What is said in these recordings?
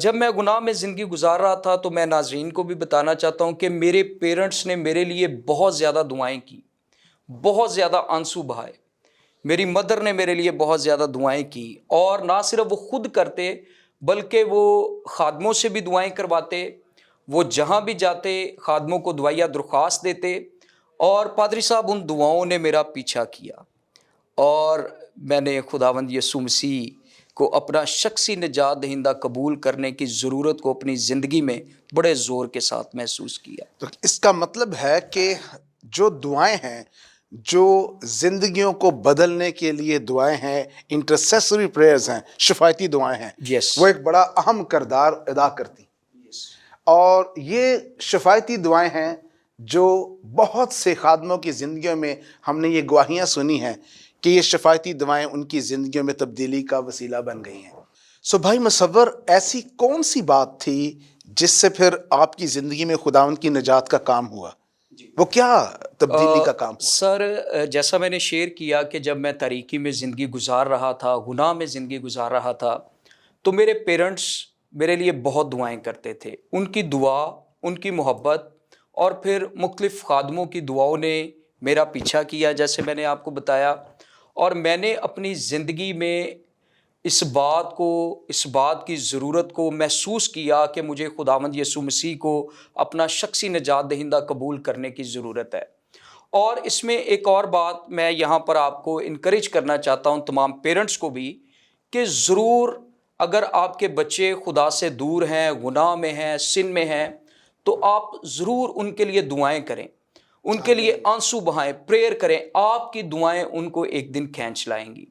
جب میں گناہ میں زندگی گزار رہا تھا تو میں ناظرین کو بھی بتانا چاہتا ہوں کہ میرے پیرنٹس نے میرے لیے بہت زیادہ دعائیں کی، بہت زیادہ آنسو بہائے. میری مدر نے میرے لیے بہت زیادہ دعائیں کی، اور نہ صرف وہ خود کرتے بلکہ وہ خادموں سے بھی دعائیں کرواتے. وہ جہاں بھی جاتے خادموں کو دعائیہ درخواست دیتے، اور پادری صاحب ان دعاؤں نے میرا پیچھا کیا، اور میں نے خداوند یسوع مسیح کو اپنا شخصی نجات دہندہ قبول کرنے کی ضرورت کو اپنی زندگی میں بڑے زور کے ساتھ محسوس کیا. تو اس کا مطلب ہے کہ جو دعائیں ہیں، جو زندگیوں کو بدلنے کے لیے دعائیں ہیں، انٹرسیسری پریئرز ہیں، شفایتی دعائیں ہیں، Yes. وہ ایک بڑا اہم کردار ادا کرتی. اور یہ شفایتی دعائیں ہیں جو بہت سے خادموں کی زندگیوں میں ہم نے یہ گواہیاں سنی ہیں کہ یہ شفایتی دعائیں ان کی زندگیوں میں تبدیلی کا وسیلہ بن گئی ہیں. سو بھائی مصور، ایسی کون سی بات تھی جس سے پھر آپ کی زندگی میں خداوند کی نجات کا کام ہوا؟ وہ کیا تبدیلی کا کام ہوا؟ سر، جیسا میں نے شیئر کیا کہ جب میں تاریکی میں زندگی گزار رہا تھا، گناہ میں زندگی گزار رہا تھا، تو میرے پیرنٹس میرے لیے بہت دعائیں کرتے تھے. ان کی دعا، ان کی محبت، اور پھر مختلف خادموں کی دعاؤں نے میرا پیچھا کیا، جیسے میں نے آپ کو بتایا. اور میں نے اپنی زندگی میں اس بات کی ضرورت کو محسوس کیا کہ مجھے خداوند یسوع مسیح کو اپنا شخصی نجات دہندہ قبول کرنے کی ضرورت ہے. اور اس میں ایک اور بات میں یہاں پر آپ کو انکریج کرنا چاہتا ہوں، تمام پیرنٹس کو بھی، کہ ضرور اگر آپ کے بچے خدا سے دور ہیں، گناہ میں ہیں، سن میں ہیں، تو آپ ضرور ان کے لیے دعائیں کریں، ان کے لیے آنسو بہائیں، پریئر کریں. آپ کی دعائیں ان کو ایک دن کھینچ لائیں گی.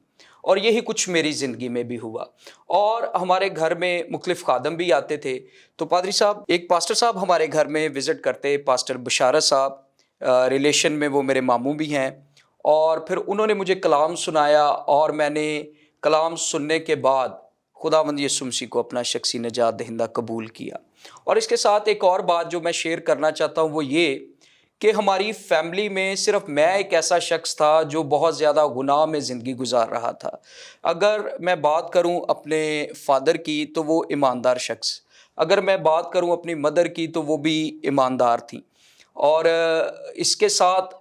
اور یہی کچھ میری زندگی میں بھی ہوا. اور ہمارے گھر میں مختلف خادم بھی آتے تھے. تو پادری صاحب، ایک پاسٹر صاحب ہمارے گھر میں وزٹ کرتے، پاسٹر بشارت صاحب، ریلیشن میں وہ میرے ماموں بھی ہیں. اور پھر انہوں نے مجھے کلام سنایا، اور میں نے کلام سننے کے بعد خداوند یسوع مسیح کو اپنا شخصی نجات دہندہ قبول کیا. اور اس کے ساتھ ایک اور بات جو میں شیئر کرنا چاہتا ہوں وہ یہ کہ ہماری فیملی میں صرف میں ایک ایسا شخص تھا جو بہت زیادہ گناہ میں زندگی گزار رہا تھا. اگر میں بات کروں اپنے فادر کی تو وہ ایماندار شخص، اگر میں بات کروں اپنی مدر کی تو وہ بھی ایماندار تھیں. اور اس کے ساتھ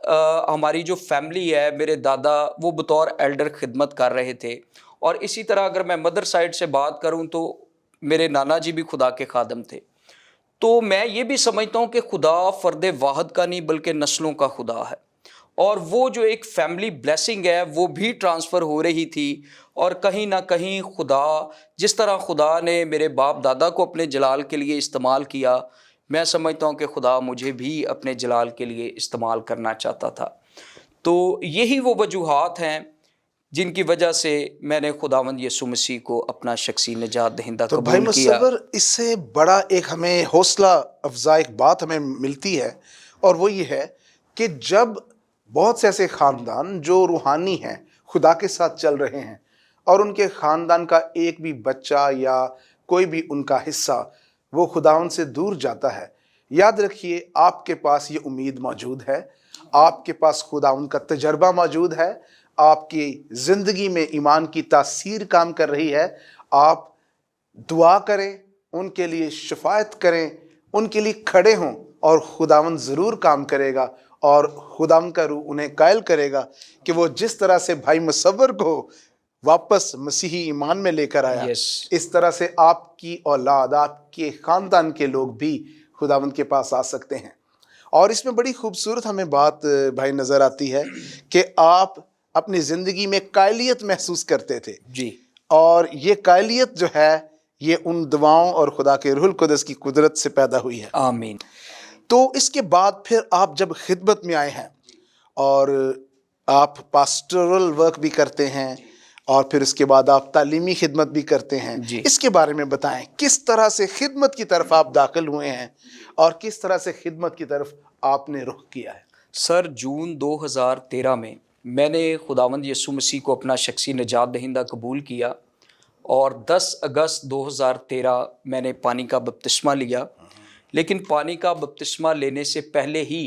ہماری جو فیملی ہے، میرے دادا وہ بطور ایلڈر خدمت کر رہے تھے. اور اسی طرح اگر میں مدر سائڈ سے بات کروں تو میرے نانا جی بھی خدا کے خادم تھے. تو میں یہ بھی سمجھتا ہوں کہ خدا فرد واحد کا نہیں بلکہ نسلوں کا خدا ہے. اور وہ جو ایک فیملی بلیسنگ ہے وہ بھی ٹرانسفر ہو رہی تھی. اور کہیں نہ کہیں خدا، جس طرح خدا نے میرے باپ دادا کو اپنے جلال کے لیے استعمال کیا، میں سمجھتا ہوں کہ خدا مجھے بھی اپنے جلال کے لیے استعمال کرنا چاہتا تھا. تو یہی وہ وجوہات ہیں جن کی وجہ سے میں نے خداوند یسوع مسیح کو اپنا شخصی نجات دہندہ تو بھائی قبول کیا. مصور، اس سے بڑا ایک ہمیں حوصلہ افزا ایک بات ہمیں ملتی ہے، اور وہ یہ ہے کہ جب بہت سے ایسے خاندان جو روحانی ہیں، خدا کے ساتھ چل رہے ہیں، اور ان کے خاندان کا ایک بھی بچہ یا کوئی بھی ان کا حصہ وہ خداوند سے دور جاتا ہے، یاد رکھیے آپ کے پاس یہ امید موجود ہے، آپ کے پاس خداوند کا تجربہ موجود ہے، آپ کی زندگی میں ایمان کی تاثیر کام کر رہی ہے. آپ دعا کریں، ان کے لیے شفاعت کریں، ان کے لیے کھڑے ہوں، اور خداوند ضرور کام کرے گا. اور خداوند کا روح انہیں قائل کرے گا کہ وہ جس طرح سے بھائی مصور کو واپس مسیحی ایمان میں لے کر آیا، Yes. اس طرح سے آپ کی اولاد، آپ کے خاندان کے لوگ بھی خداوند کے پاس آ سکتے ہیں. اور اس میں بڑی خوبصورت ہمیں بات بھائی نظر آتی ہے کہ آپ اپنی زندگی میں قائلیت محسوس کرتے تھے. جی. اور یہ قائلیت جو ہے یہ ان دعاؤں اور خدا کے روح القدس کی قدرت سے پیدا ہوئی ہے. آمین. تو اس کے بعد پھر آپ جب خدمت میں آئے ہیں اور آپ پاسٹورل ورک بھی کرتے ہیں، اور پھر اس کے بعد آپ تعلیمی خدمت بھی کرتے ہیں، جی. اس کے بارے میں بتائیں کس طرح سے خدمت کی طرف آپ داخل ہوئے ہیں اور کس طرح سے خدمت کی طرف آپ نے رخ کیا ہے. سر، جون 2013 میں نے خداوند یسوع مسیح کو اپنا شخصی نجات دہندہ قبول کیا، اور 10 اگست 2013 میں نے پانی کا بپتسمہ لیا. لیکن پانی کا بپتسمہ لینے سے پہلے ہی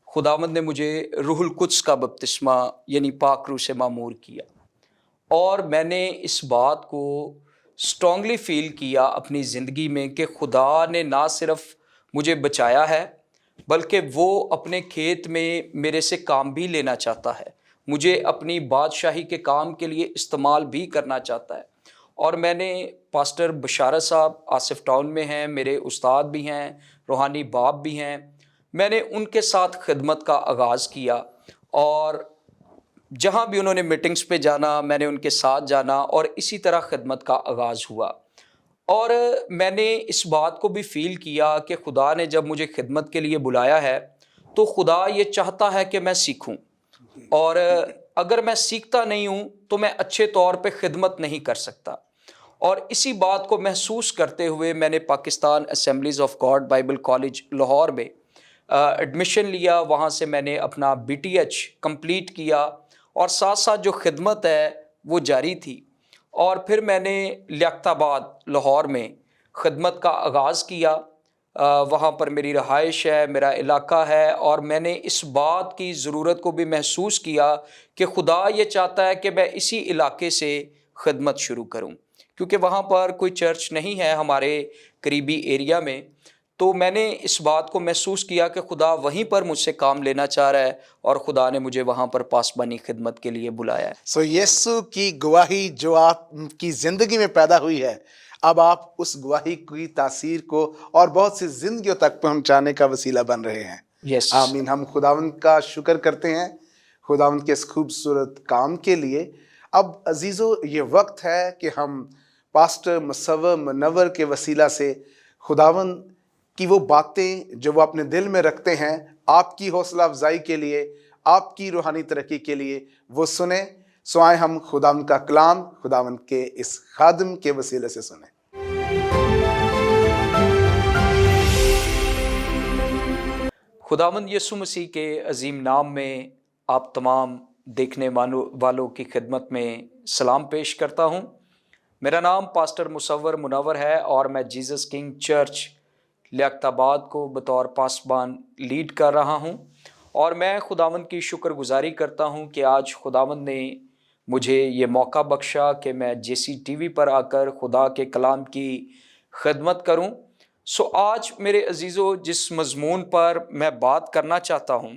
خداوند نے مجھے روح القدس کا بپتسمہ یعنی پاک روح سے معمور کیا. اور میں نے اس بات کو اسٹرانگلی فیل کیا اپنی زندگی میں کہ خدا نے نہ صرف مجھے بچایا ہے بلکہ وہ اپنے کھیت میں میرے سے کام بھی لینا چاہتا ہے، مجھے اپنی بادشاہی کے کام کے لیے استعمال بھی کرنا چاہتا ہے۔ اور میں نے پاسٹر بشارت صاحب آصف ٹاؤن میں ہیں، میرے استاد بھی ہیں، روحانی باپ بھی ہیں، میں نے ان کے ساتھ خدمت کا آغاز کیا، اور جہاں بھی انہوں نے میٹنگز پہ جانا میں نے ان کے ساتھ جانا، اور اسی طرح خدمت کا آغاز ہوا۔ اور میں نے اس بات کو بھی فیل کیا کہ خدا نے جب مجھے خدمت کے لیے بلایا ہے تو خدا یہ چاہتا ہے کہ میں سیکھوں، اور اگر میں سیکھتا نہیں ہوں تو میں اچھے طور پہ خدمت نہیں کر سکتا۔ اور اسی بات کو محسوس کرتے ہوئے میں نے Pakistan assemblies of God Bible college Lahore میں ایڈمیشن لیا، وہاں سے میں نے اپنا BTH کمپلیٹ کیا، اور ساتھ ساتھ جو خدمت ہے وہ جاری تھی۔ اور پھر میں نے لیاقت آباد لاہور میں خدمت کا آغاز کیا، وہاں پر میری رہائش ہے، میرا علاقہ ہے، اور میں نے اس بات کی ضرورت کو بھی محسوس کیا کہ خدا یہ چاہتا ہے کہ میں اسی علاقے سے خدمت شروع کروں، کیونکہ وہاں پر کوئی چرچ نہیں ہے ہمارے قریبی ایریا میں۔ تو میں نے اس بات کو محسوس کیا کہ خدا وہیں پر مجھ سے کام لینا چاہ رہا ہے، اور خدا نے مجھے وہاں پر پاسبانی خدمت کے لیے بلایا ہے۔ یسوع کی گواہی جو آپ کی زندگی میں پیدا ہوئی ہے، اب آپ اس گواہی کی تاثیر کو اور بہت سی زندگیوں تک پہنچانے کا وسیلہ بن رہے ہیں۔ یس، آمین۔ ہم خداوند کا شکر کرتے ہیں خداوند کے اس خوبصورت کام کے لیے۔ اب عزیزو، یہ وقت ہے کہ ہم پاسٹر مصور منور کے وسیلہ سے خداوند کی وہ باتیں جو وہ اپنے دل میں رکھتے ہیں آپ کی حوصلہ افزائی کے لیے، آپ کی روحانی ترقی کے لیے، وہ سنیں۔ سو آئیں ہم خداوند کا کلام خداوند کے اس خادم کے وسیلے سے سنیں۔ خداوند یسوع مسیح کے عظیم نام میں آپ تمام دیکھنے والوں کی خدمت میں سلام پیش کرتا ہوں۔ میرا نام پاسٹر مصور منور ہے، اور میں جیزس کنگ چرچ لیاقت آباد کو بطور پاسبان لیڈ کر رہا ہوں، اور میں خداوند کی شکر گزاری کرتا ہوں کہ آج خداوند نے مجھے یہ موقع بخشا کہ میں JCTV پر آ کر خدا کے کلام کی خدمت کروں۔ سو آج میرے عزیزو، جس مضمون پر میں بات کرنا چاہتا ہوں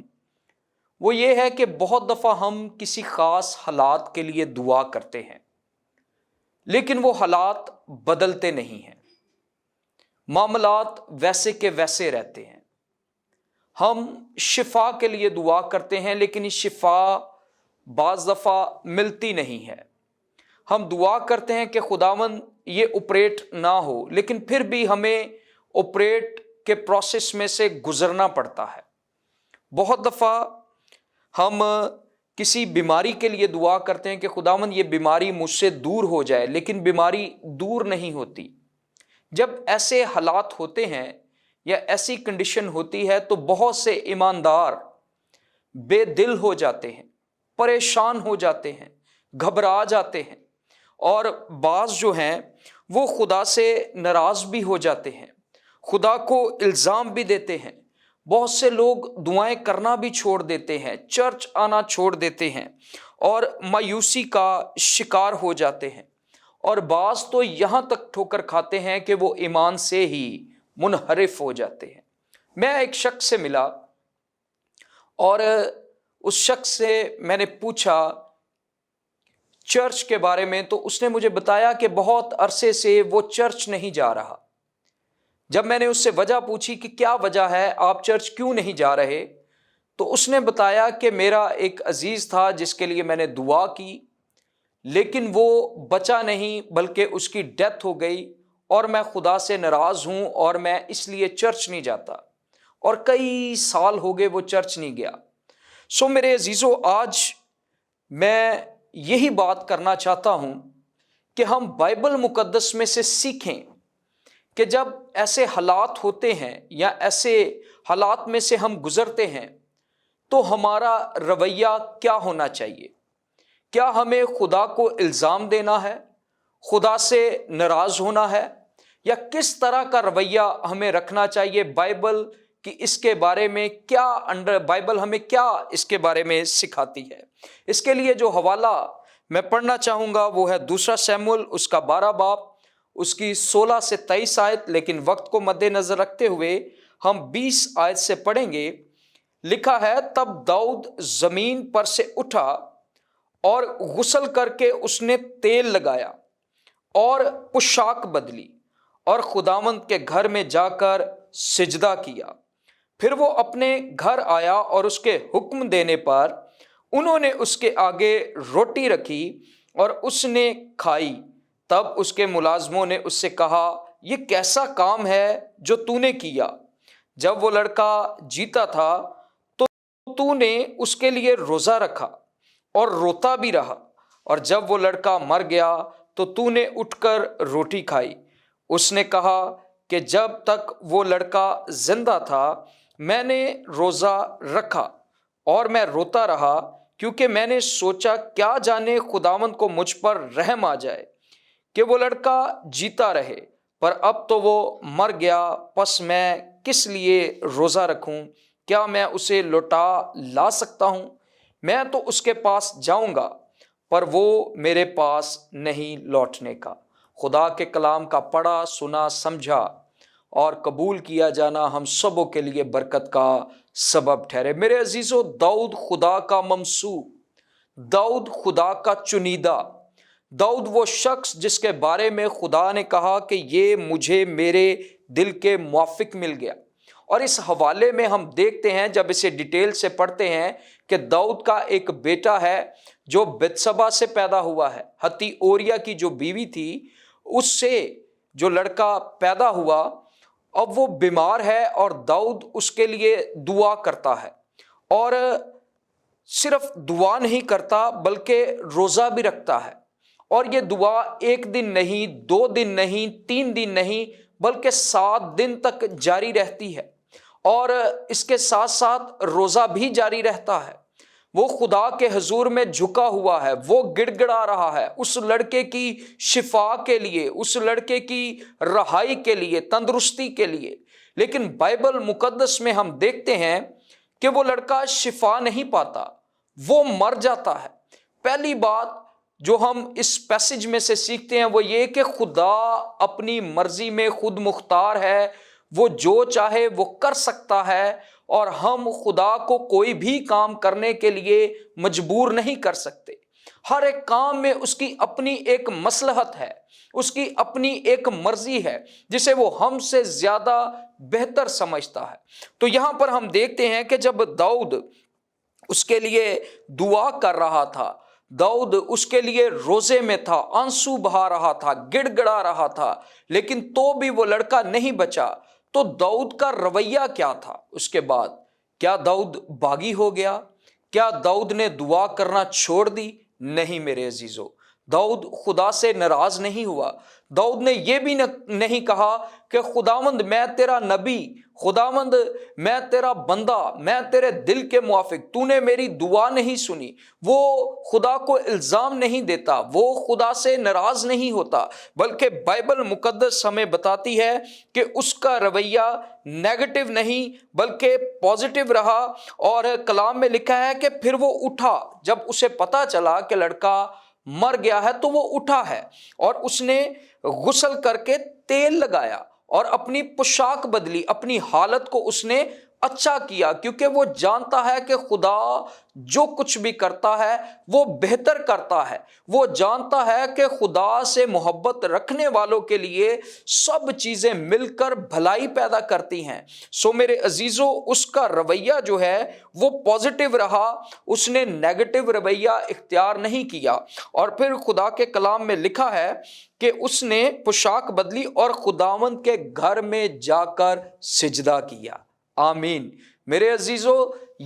وہ یہ ہے کہ بہت دفعہ ہم کسی خاص حالات کے لیے دعا کرتے ہیں، لیکن وہ حالات بدلتے نہیں ہیں، معاملات ویسے کے ویسے رہتے ہیں۔ ہم شفا کے لیے دعا کرتے ہیں، لیکن یہ شفا بعض دفعہ ملتی نہیں ہے۔ ہم دعا کرتے ہیں کہ خداوند یہ آپریٹ نہ ہو، لیکن پھر بھی ہمیں آپریٹ کے پروسیس میں سے گزرنا پڑتا ہے۔ بہت دفعہ ہم کسی بیماری کے لیے دعا کرتے ہیں کہ خداوند یہ بیماری مجھ سے دور ہو جائے، لیکن بیماری دور نہیں ہوتی۔ جب ایسے حالات ہوتے ہیں یا ایسی کنڈیشن ہوتی ہے تو بہت سے ایماندار بے دل ہو جاتے ہیں، پریشان ہو جاتے ہیں، گھبرا جاتے ہیں، اور بعض جو ہیں وہ خدا سے ناراض بھی ہو جاتے ہیں، خدا کو الزام بھی دیتے ہیں۔ بہت سے لوگ دعائیں کرنا بھی چھوڑ دیتے ہیں، چرچ آنا چھوڑ دیتے ہیں، اور مایوسی کا شکار ہو جاتے ہیں، اور بعض تو یہاں تک ٹھوکر کھاتے ہیں کہ وہ ایمان سے ہی منحرف ہو جاتے ہیں۔ میں ایک شخص سے ملا، اور اس شخص سے میں نے پوچھا چرچ کے بارے میں، تو اس نے مجھے بتایا کہ بہت عرصے سے وہ چرچ نہیں جا رہا۔ جب میں نے اس سے وجہ پوچھی کہ کیا وجہ ہے، آپ چرچ کیوں نہیں جا رہے، تو اس نے بتایا کہ میرا ایک عزیز تھا جس کے لیے میں نے دعا کی، لیکن وہ بچا نہیں بلکہ اس کی ڈیتھ ہو گئی، اور میں خدا سے ناراض ہوں، اور میں اس لیے چرچ نہیں جاتا، اور کئی سال ہو گئے وہ چرچ نہیں گیا۔ سو میرے عزیزو، آج میں یہی بات کرنا چاہتا ہوں کہ ہم بائبل مقدس میں سے سیکھیں کہ جب ایسے حالات ہوتے ہیں یا ایسے حالات میں سے ہم گزرتے ہیں تو ہمارا رویہ کیا ہونا چاہیے۔ کیا ہمیں خدا کو الزام دینا ہے، خدا سے ناراض ہونا ہے، یا کس طرح کا رویہ ہمیں رکھنا چاہیے؟ بائبل کی اس کے بارے میں کیا بائبل ہمیں کیا اس کے بارے میں سکھاتی ہے؟ اس کے لیے جو حوالہ میں پڑھنا چاہوں گا وہ ہے 2 سموئیل اس کا 12 باب اس کی 16 سے 23 آیت، لیکن وقت کو مد نظر رکھتے ہوئے ہم 20 آیت سے پڑھیں گے۔ لکھا ہے، تب داؤد زمین پر سے اٹھا اور غسل کر کے اس نے تیل لگایا اور پوشاک بدلی اور خداوند کے گھر میں جا کر سجدہ کیا۔ پھر وہ اپنے گھر آیا اور اس کے حکم دینے پر انہوں نے اس کے آگے روٹی رکھی اور اس نے کھائی۔ تب اس کے ملازموں نے اس سے کہا، یہ کیسا کام ہے جو تو نے کیا؟ جب وہ لڑکا جیتا تھا تو نے اس کے لیے روزہ رکھا اور روتا بھی رہا، اور جب وہ لڑکا مر گیا تو نے اٹھ کر روٹی کھائی۔ اس نے کہا کہ جب تک وہ لڑکا زندہ تھا میں نے روزہ رکھا اور میں روتا رہا، کیونکہ میں نے سوچا کیا جانے خداوند کو مجھ پر رحم آ جائے کہ وہ لڑکا جیتا رہے، پر اب تو وہ مر گیا، پس میں کس لیے روزہ رکھوں؟ کیا میں اسے لوٹا لا سکتا ہوں؟ میں تو اس کے پاس جاؤں گا، پر وہ میرے پاس نہیں لوٹنے کا۔ خدا کے کلام کا پڑھا، سنا، سمجھا اور قبول کیا جانا ہم سبوں کے لیے برکت کا سبب ٹھہرے۔ میرے عزیزو، داؤد خدا کا ممسوح، داؤد خدا کا چنیدہ، داؤد وہ شخص جس کے بارے میں خدا نے کہا کہ یہ مجھے میرے دل کے موافق مل گیا۔ اور اس حوالے میں ہم دیکھتے ہیں، جب اسے ڈیٹیل سے پڑھتے ہیں، کہ داؤد کا ایک بیٹا ہے جو بتسبا سے پیدا ہوا ہے، ہتی اوریا کی جو بیوی تھی، اس سے جو لڑکا پیدا ہوا، اب وہ بیمار ہے اور داؤد اس کے لیے دعا کرتا ہے، اور صرف دعا نہیں کرتا بلکہ روزہ بھی رکھتا ہے۔ اور یہ دعا 1 دن نہیں، 2 دن نہیں، 3 دن نہیں، بلکہ 7 دن تک جاری رہتی ہے، اور اس کے ساتھ ساتھ روزہ بھی جاری رہتا ہے۔ وہ خدا کے حضور میں جھکا ہوا ہے، وہ گڑ گڑا رہا ہے اس لڑکے کی شفا کے لیے، اس لڑکے کی رہائی کے لیے، تندرستی کے لیے۔ لیکن بائبل مقدس میں ہم دیکھتے ہیں کہ وہ لڑکا شفا نہیں پاتا، وہ مر جاتا ہے۔ پہلی بات جو ہم اس پیسج میں سے سیکھتے ہیں وہ یہ کہ خدا اپنی مرضی میں خود مختار ہے، وہ جو چاہے وہ کر سکتا ہے، اور ہم خدا کو کوئی بھی کام کرنے کے لیے مجبور نہیں کر سکتے۔ ہر ایک کام میں اس کی اپنی ایک مصلحت ہے، اس کی اپنی ایک مرضی ہے جسے وہ ہم سے زیادہ بہتر سمجھتا ہے۔ تو یہاں پر ہم دیکھتے ہیں کہ جب داؤد اس کے لیے دعا کر رہا تھا، داؤد اس کے لیے روزے میں تھا، آنسو بہا رہا تھا، گڑ گڑا رہا تھا، لیکن تو بھی وہ لڑکا نہیں بچا۔ تو داؤد کا رویہ کیا تھا؟ اس کے بعد کیا داؤد باغی ہو گیا؟ کیا داؤد نے دعا کرنا چھوڑ دی؟ نہیں میرے عزیزو، داؤد خدا سے ناراض نہیں ہوا۔ داؤد نے یہ بھی نہیں کہا کہ خداوند میں تیرا نبی، خداوند میں تیرا بندہ، میں تیرے دل کے موافق، تو نے میری دعا نہیں سنی۔ وہ خدا کو الزام نہیں دیتا، وہ خدا سے ناراض نہیں ہوتا، بلکہ بائبل مقدس ہمیں بتاتی ہے کہ اس کا رویہ نیگیٹو نہیں بلکہ پازیٹیو رہا۔ اور کلام میں لکھا ہے کہ پھر وہ اٹھا، جب اسے پتا چلا کہ لڑکا مر گیا ہے تو وہ اٹھا ہے، اور اس نے غسل کر کے تیل لگایا اور اپنی پوشاک بدلی، اپنی حالت کو اس نے اچھا کیا، کیونکہ وہ جانتا ہے کہ خدا جو کچھ بھی کرتا ہے وہ بہتر کرتا ہے۔ وہ جانتا ہے کہ خدا سے محبت رکھنے والوں کے لیے سب چیزیں مل کر بھلائی پیدا کرتی ہیں۔ سو میرے عزیزو، اس کا رویہ جو ہے وہ پازیٹیو رہا، اس نے نیگیٹو رویہ اختیار نہیں کیا۔ اور پھر خدا کے کلام میں لکھا ہے کہ اس نے پوشاک بدلی اور خداوند کے گھر میں جا کر سجدہ کیا۔ آمین۔ میرے عزیزو،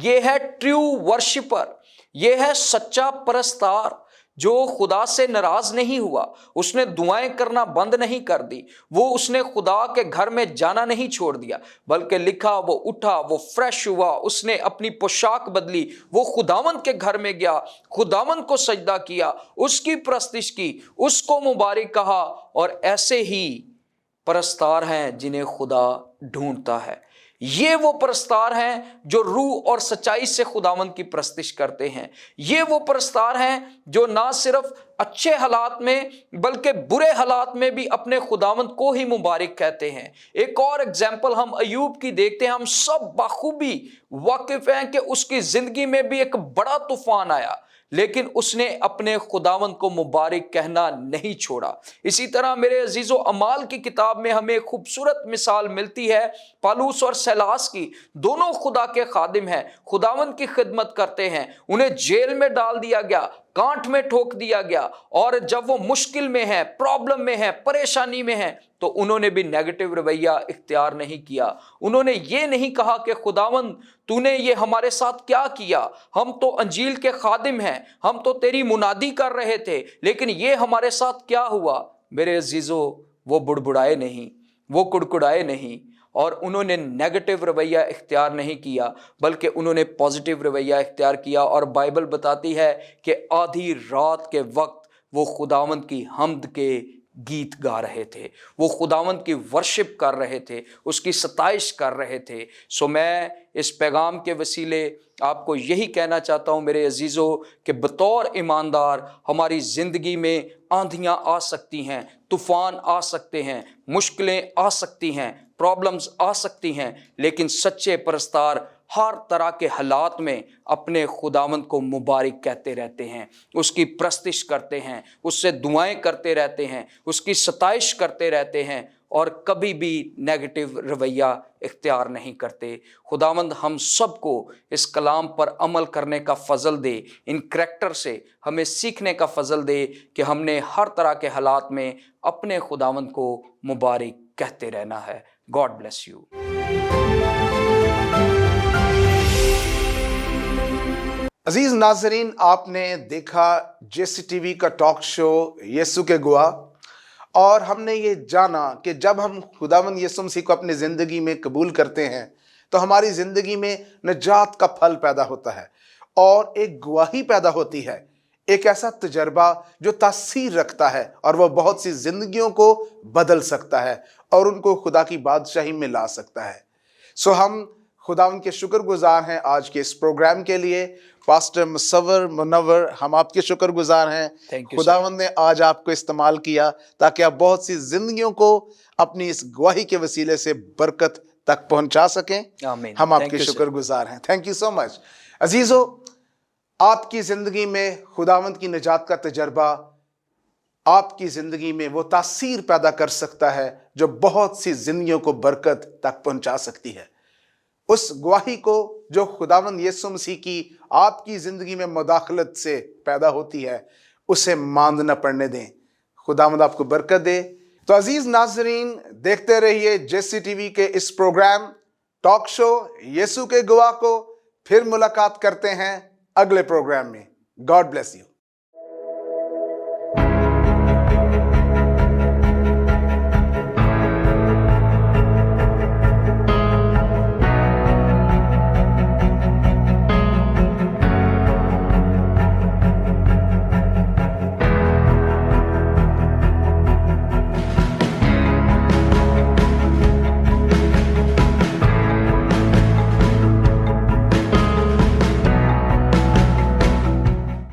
یہ ہے ٹریو ورشپر، یہ ہے سچا پرستار جو خدا سے ناراض نہیں ہوا۔ اس نے دعائیں کرنا بند نہیں کر دی، اس نے خدا کے گھر میں جانا نہیں چھوڑ دیا، بلکہ لکھا وہ اٹھا، وہ فریش ہوا، اس نے اپنی پوشاک بدلی، وہ خداوند کے گھر میں گیا، خداوند کو سجدہ کیا، اس کی پرستش کی، اس کو مبارک کہا۔ اور ایسے ہی پرستار ہیں جنہیں خدا ڈھونڈتا ہے۔ یہ وہ پرستار ہیں جو روح اور سچائی سے خداوند کی پرستش کرتے ہیں. یہ وہ پرستار ہیں جو نہ صرف اچھے حالات میں بلکہ برے حالات میں بھی اپنے خداوند کو ہی مبارک کہتے ہیں. ایک اور اگزامپل ہم ایوب کی دیکھتے ہیں. ہم سب بخوبی واقف ہیں کہ اس کی زندگی میں بھی ایک بڑا طوفان آیا لیکن اس نے اپنے خداوند کو مبارک کہنا نہیں چھوڑا. اسی طرح میرے عزیزو اعمال کی کتاب میں ہمیں خوبصورت مثال ملتی ہے پالوس اور سیلاس کی. دونوں خدا کے خادم ہیں, خداوند کی خدمت کرتے ہیں. انہیں جیل میں ڈال دیا گیا, کانٹ میں ٹھوک دیا گیا, اور جب وہ مشکل میں ہیں, پرابلم میں ہیں, پریشانی میں ہیں تو انہوں نے بھی نیگیٹو رویہ اختیار نہیں کیا. انہوں نے یہ نہیں کہا کہ خداوند تو نے یہ ہمارے ساتھ کیا کیا, ہم تو انجیل کے خادم ہیں, ہم تو تیری منادی کر رہے تھے لیکن یہ ہمارے ساتھ کیا ہوا. میرے عزیزو وہ بڑبڑائے نہیں, وہ کڑکڑائے نہیں, اور انہوں نے نیگیٹو رویہ اختیار نہیں کیا بلکہ انہوں نے پازیٹیو رویہ اختیار کیا. اور بائبل بتاتی ہے کہ آدھی رات کے وقت وہ خداوند کی حمد کے گیت گا رہے تھے, وہ خداوند کی ورشپ کر رہے تھے, اس کی ستائش کر رہے تھے. سو میں اس پیغام کے وسیلے آپ کو یہی کہنا چاہتا ہوں میرے عزیزو کہ بطور ایماندار ہماری زندگی میں آندھیاں آ سکتی ہیں, طوفان آ سکتے ہیں, مشکلیں آ سکتی ہیں, پرابلمز آ سکتی ہیں, لیکن سچے پرستار ہر طرح کے حالات میں اپنے خداوند کو مبارک کہتے رہتے ہیں, اس کی پرستش کرتے ہیں, اس سے دعائیں کرتے رہتے ہیں, اس کی ستائش کرتے رہتے ہیں, اور کبھی بھی نیگیٹو رویہ اختیار نہیں کرتے. خداوند ہم سب کو اس کلام پر عمل کرنے کا فضل دے, ان کریکٹر سے ہمیں سیکھنے کا فضل دے کہ ہم نے ہر طرح کے حالات میں اپنے خداوند کو مبارک کہتے رہنا ہے. God bless you. عزیز ناظرین, آپ نے دیکھا جیسی ٹی وی کا ٹاک شو یسوع کے گواہ, اور ہم نے یہ جانا کہ جب ہم خداوند یسوع مسیح کو اپنی زندگی میں قبول کرتے ہیں تو ہماری زندگی میں نجات کا پھل پیدا ہوتا ہے اور ایک گواہی پیدا ہوتی ہے, ایک ایسا تجربہ جو تاثیر رکھتا ہے اور وہ بہت سی زندگیوں کو بدل سکتا ہے اور ان کو خدا کی بادشاہی میں لا سکتا ہے. سو ہم خداوند کے شکر گزار ہیں آج کے اس پروگرام کے لیے. پاسٹر مصور منور, ہم آپ کے شکر گزار ہیں. خداوند نے آج آپ کو استعمال کیا تاکہ آپ بہت سی زندگیوں کو اپنی اس گواہی کے وسیلے سے برکت تک پہنچا سکیں. ہم آپ کے شکر گزار ہیں. تھینک یو سو مچ. عزیزو, آپ کی زندگی میں خداوند کی نجات کا تجربہ آپ کی زندگی میں وہ تاثیر پیدا کر سکتا ہے جو بہت سی زندگیوں کو برکت تک پہنچا سکتی ہے. اس گواہی کو جو خداوند یسوع مسیح کی آپ کی زندگی میں مداخلت سے پیدا ہوتی ہے, اسے ماند نہ پڑنے دیں. خداوند آپ کو برکت دے. تو عزیز ناظرین, دیکھتے رہیے جیسی ٹی وی کے اس پروگرام ٹاک شو یسوع کے گواہ کو. پھر ملاقات کرتے ہیں اگلے پروگرام میں. God bless you.